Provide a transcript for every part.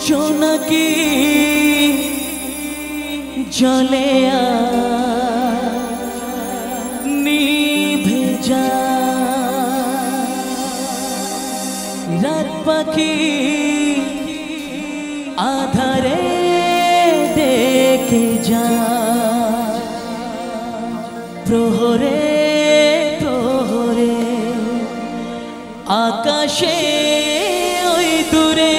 জোনাকি জলে নিভে যায়, রাত পাখি আধারে ডেকে যায়, প্রহরে প্রহরে আকাশে ওই দূরে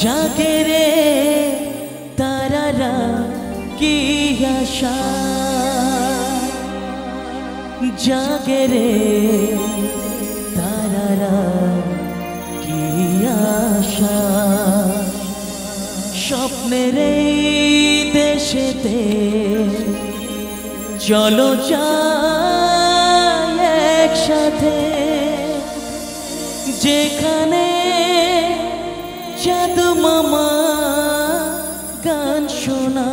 জাগে রে তারারা কি আশা, জাগে রে তারারা কি আশা। স্বপ্নের এই দেশেতে চলো যাই একসাথে, যেখানে জাদু মামা গান শোনা।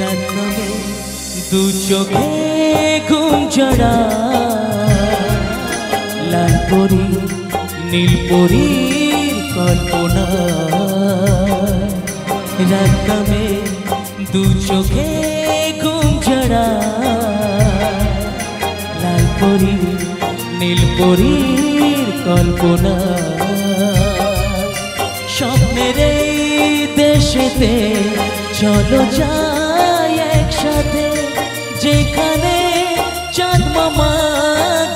রাত নামে দু চোখে ঘুম জড়া, লাল পরি নীল পরীর কল্পনা। রাত নামে দু চোখে ঘুম জড়া, লাল পরি নীল পরীর কল্পনা। স্বপ্নের এই দেশেতে চলো যাই একসাথে, যেখানে চাঁদ মামা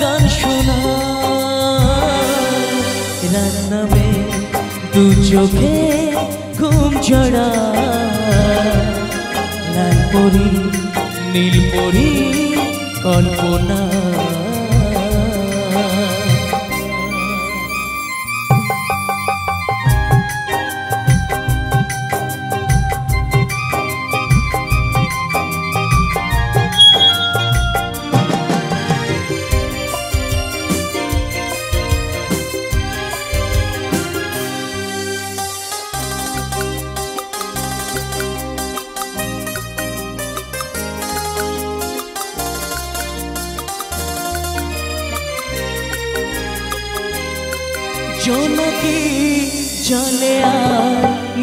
গান শোনা। রাত নামে দু চোখে ঘুম ঝরা, লাল পরি নীল পরি কল্পনা। জোনাকি জলে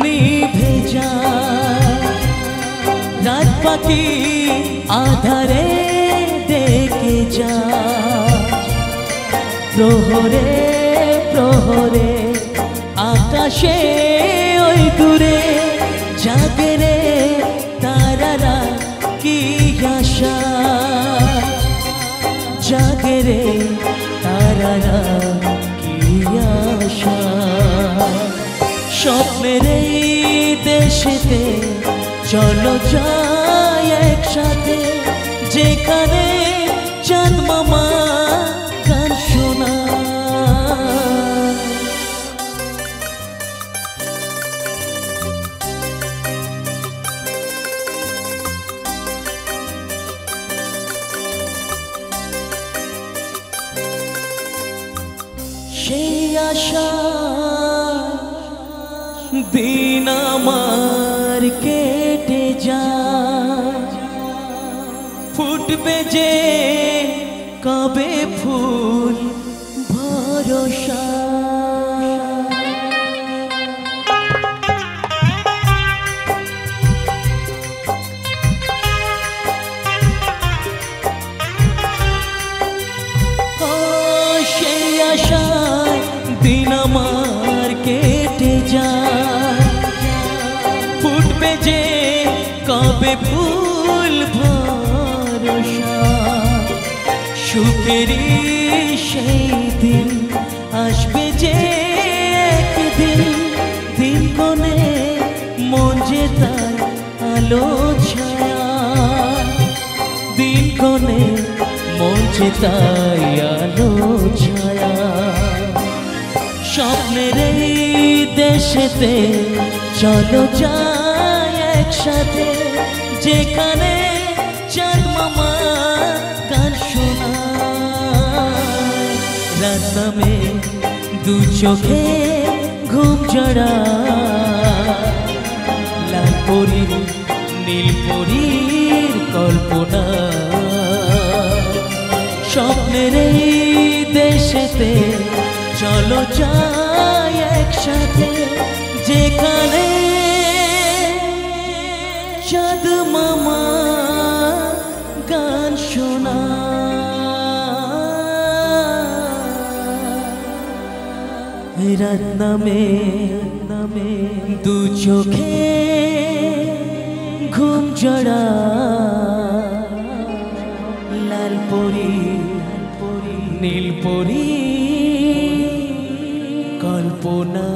নিভে যায়, রাত পাখি আধারে ডেকে যায়, প্রহরে প্রহরে আকাশে ওই দূরে জাগে রে তারারা কি আশা, জাগে রে তারারা আশা। স্বপ্নের এই দেশেতে চলো যাই একসাথে, যেখানে চাঁদ মামা গান শোনা। সেই আশা দিন আমার কেটে যায়, ফুটবে যে কবে ফুল ভরসা। সেই আশায় দিন আমার কেটে যায়, ফুটবে যে কবে ফুল ভরসা। সুখেরই সেই দিন আসবে যে একদিন, দিন কোণে মন যে তার আলো ছায়া, দিন কোণে মন যে তাই আলো ছায়া। স্বপ্নের এই দেশেতে চলো যাই একসাথে, যেখানে চাঁদ মামা গান শোনায়। রাত নামে দু চোখে ঘুম জড়ায়, লাল পরীর নীল পরীর কল্পনা। স্বপ্নের এই দেশেতে চলো যাই একসাথে, যেখানে চাঁদ মামা গান শোনায়। রাত নামে দু চোখে ঘুম জড়ায়, লাল পরী নীল পরী কল্পনা।